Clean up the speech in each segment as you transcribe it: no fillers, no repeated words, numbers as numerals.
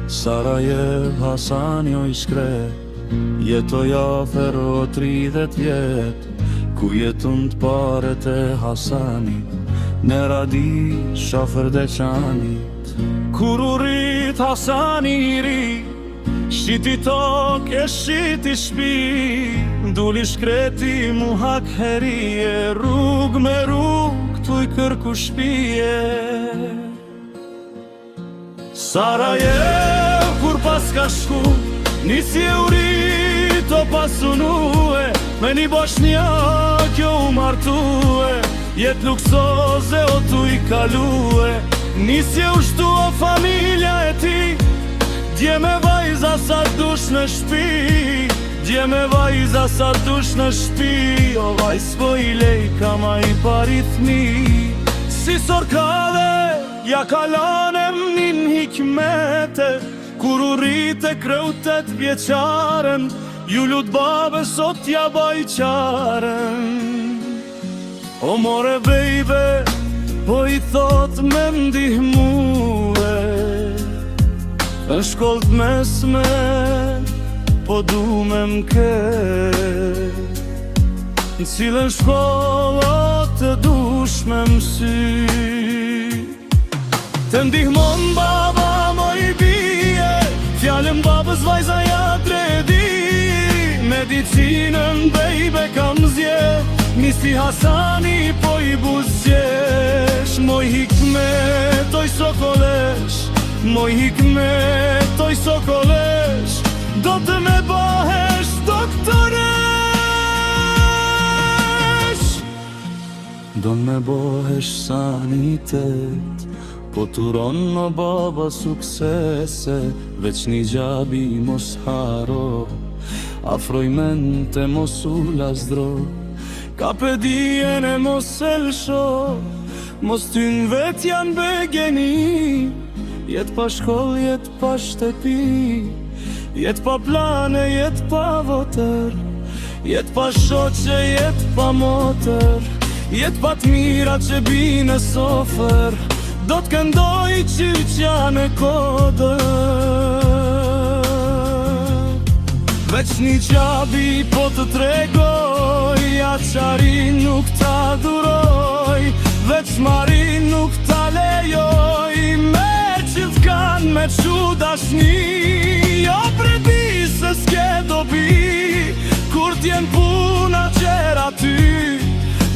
Sarajev Hasani o i shkret, jetoj afer o 30 vjet, ku jetun t'paret e Hasanit, në radi shafer deçanit. Kur u rrit Hasani i ri, shiti tok e shiti shpi, duli shkreti mu hak herije, rrug me rrug t'uj kërku shpije. Sarajev kur pas ka shku, nisi e urit o pasunue, me një Bosnia kjo u martue, jet luksoze o tu i kalue, nisi e ushtu o familja e ti, dje me vajza sa dush në shpi, dje me vajza sa dush në shpi, o vajz po i lejka ma i parit mi, si sorkave ja kalanem nin hikmete, kur u rrite kreutet vjeqaren, ju lut babe sot ja baj qaren. O more bejbe, po i thot me ndihmue, në shkoll t'mesme, po du me mke, në cilën shkollat të dush me mësy. Të ndihmon baba mo i bije, fjallën babës vajza ja dredi, medicinën bejbe kam zje, nisi Hasani po i buzgjesh, moj hikmetoj sokolesh, moj hikmetoj sokolesh, do të me bahesh doktoresh. Do me bohesh sanitet, po turon në baba suksese, veç një gjabi mos haro, afroj mente mos u lazdro, ka pedien e mos elsho, mos t'yn vet janë begeni, jet pa shkoll, jet pa shtepi, jet pa plane, jet pa votër, jet pa shoqe, jet pa motër, jet pa t'mira që bine sofer, do t'këndoj qyqja në kodër. Veç një qabi po të tregoj, aqari nuk ta duroj, veç mari nuk ta lejoj, me që t'kan me qu dashni, jo prebi se s'ke dobi, kur t'jen puna qera ty,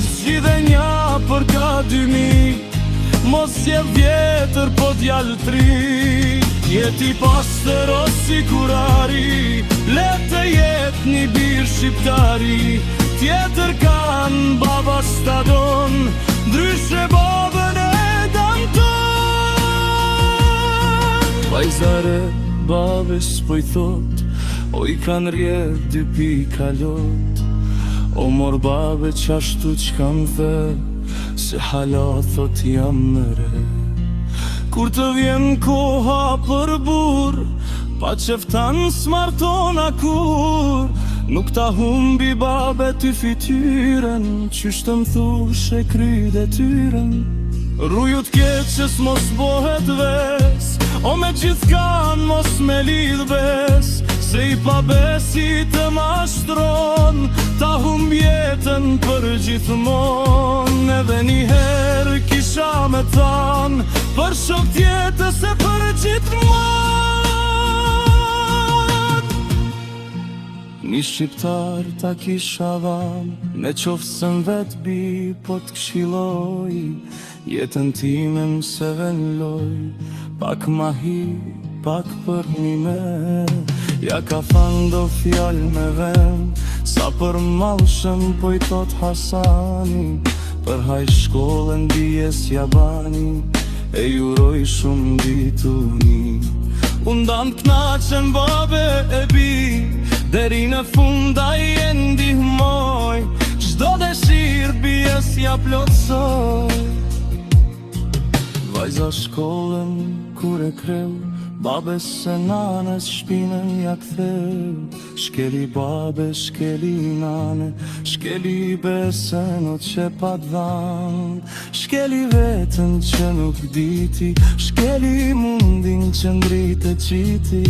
zgjidhe nja për ka 2000, mos je vjetër po djallë 3, jeti pastër o si kurari, letë jet një birë shqiptari, tjetër kanë baba stadon, ndryshe babën e danton. Vajzare babes po i thot, o i kanë rjedh 2 pika lot, o mor babe qashtu q'kam the, se hala thot jam mëre. Kur të vjen koha për bur, pa qeftan s'martona kur, nuk ta humbi babe ty fityren, qysh të m'thush e kry detyren. Rruju t'keqës mos bohet ves, o me gjithkan mos me lidh bes, se i pa besi të mashtron, ta humb jetën për gjithmon. Edhe njëherë kisha me than, për shok tjetës e për gjithmon. Një shqiptar ta kisha dhan, me qoftë se m'vet bi po t'kshiloj, jetën time m'se venloj, pak ma hi, pak për një me, ja ka fan do fjall me ven, sa për malshëm po i thot Hasani, për haj shkollën bijes jabani, e juroj shumë dituni. Undan t'knaqen babe e bi, deri në funda i e ndihmoj, çdo dëshirë bijes ja plotsoj. Vajza shkollën kur e kreu, Babes se nanes shpinën ja ktheu, shkeli babe, shkeli nane, shkeli besën o që pa dhan, shkeli vetën që nuk diti, shkeli mundin që ndrite qiti,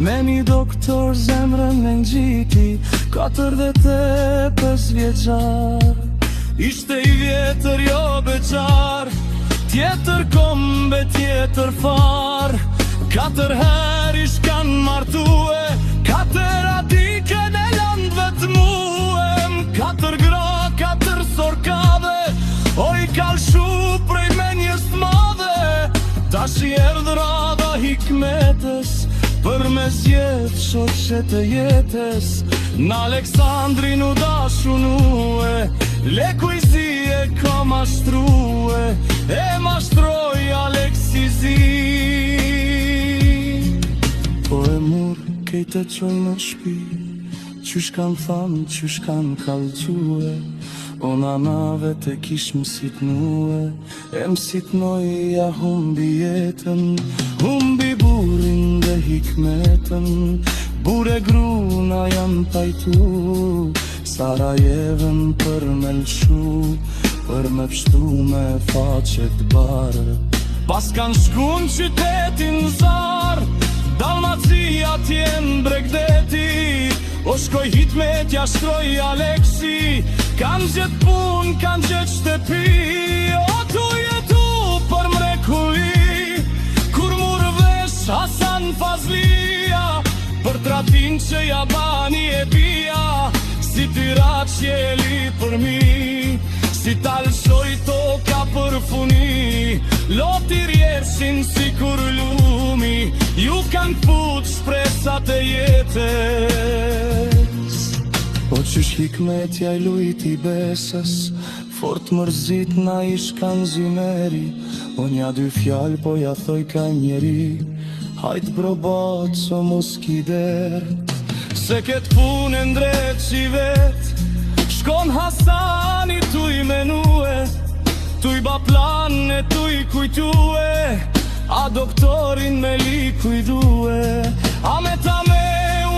me një doktor zemrën me ngjiti, 45 vjeçar. Ishte i vjetër jo beqar, tjetër kombe tjetër far, 4 herë ish kanë martue, 4 adikën e landë vetë muem, 4 gra, 4 sorkave, o i kalshu prej menjes t'madhe, tash i erdhë rada hikmetes, për mes jetë shoqet e jetës, në Aleksandrin u dashunue, le kujzie ka mashtrue, e mashtroj Aleksizi. Po e murë kejt e qoj në shpi, qysh kanë thamë, qysh kanë kalque, o nanave te kish mësitnue, e mësitnoja humbi jetën, humbi burin dhe hikmetën, bure gruna janë pajtu, Sarajevën për me lëshu, për me pështu me faqet barë. Pas kanë shkun qytetin zarë, Dalmacia t'jen Bregdeti, o shkoj Hitmetja, shtroj Aleksi, kanë gjetë pun, kanë gjetë shtepi, o tu jetu për mrekulli, kur murë vesh Hasan Fazlia, për tratin që ja bani e bia, si tyra qjeli për mi, si talëshoj toka për funi, loti rjeshin si kur lumi, ju kanë put shpresat e jetës. Po qysh hikmetja i lujti besës, fort mërzit na ish kanë zimeri, o nja 2 fjall po ja thoj ka njeri, hajt brobat so mos kider, se ketë punë ndret që i vet, shkon Hasani tuj menue, tuj ba plan e tuj kujtue, a doktorin me li kujdue, a me ta me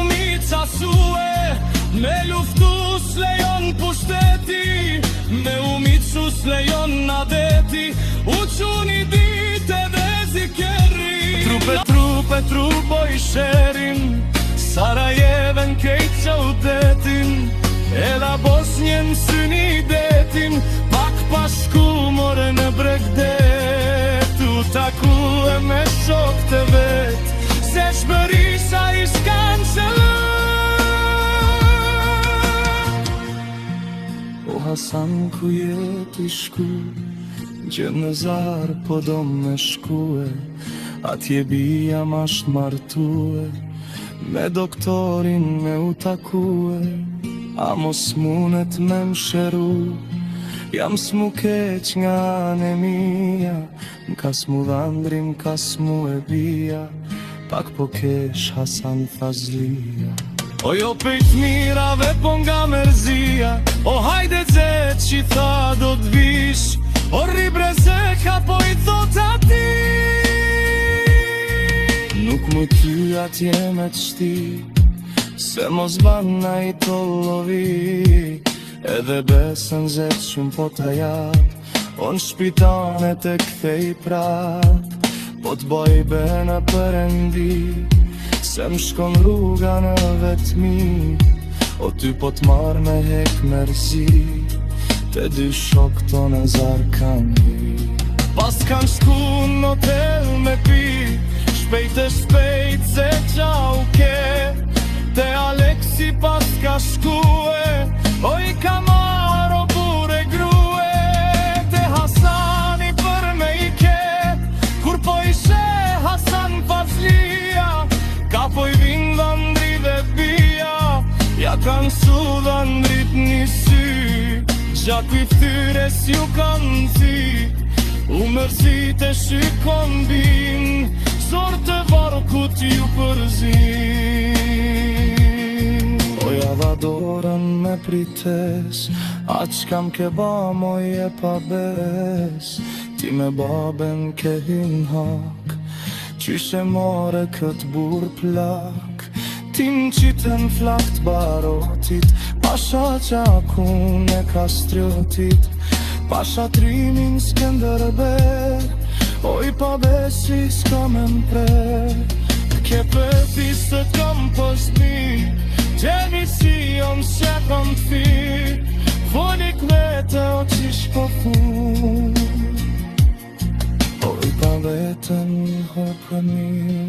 umica sue, me luftu s'lejon pushteti, me umicu s'lejon nadeti, u quni dite dhe zikeri, trupe i sherin, Sarajeven kejt që u detin, Ela Bosnjen syni detin, pak pashku more në Bregdet, u taku e me shok të vet, se shbërisha i shkan qëllë. O Hasan ku jet i shku, gjë në zar po do me shkue, atje bija masht martue, me doktorin me u takue, a mos munet me msheru, jam s'mu keq nga anemia, m'ka s'mu dhandrim, m'ka s'mu e bia, pak po kesh Hasan Fazlia. O jo pejt mirave po nga merzia, o hajde zet që i tha do t'vish, o ribreze ka po i thot ati, nuk më ty atje me t'shti, se mos banna i to lovi, edhe besën zet shumë po të jap, o në shpitane të kthej prap, po t'boj bena për endi, se më shkon rruga në vetmi, o ty po t'mar me hek mërzi, te 2 shok to në zar kanë hi. Pas kanë shku në hotel me pi, shpejt e shpejt se qa u ke, te Aleksi pas ka shkue, o i ka marrë o bure grue, te Hasani për me i ke, kur po ishe Hasan Fazlia, ka po i vind dhëndri dhe bia, ja kanë su dhëndrit një sy, gjaku i ftyres ju kanë thik, u mërzit e shikon bin, zor të varkut ju përzin. O java dorën me prites, aq kam ke ba moj e pa bes, ti me baben ke hin hak, Qyshe more këtë burr plak, tim qitën flakt barotit, pasha qakun e Kastriotit, pasha trimin Skënderber, oj pa besi s'ka me mpre. Ke për fisët kam posni, gjeni si jom se kam t'fi, volik vete o qish po fun, oj pa vetën hopëni.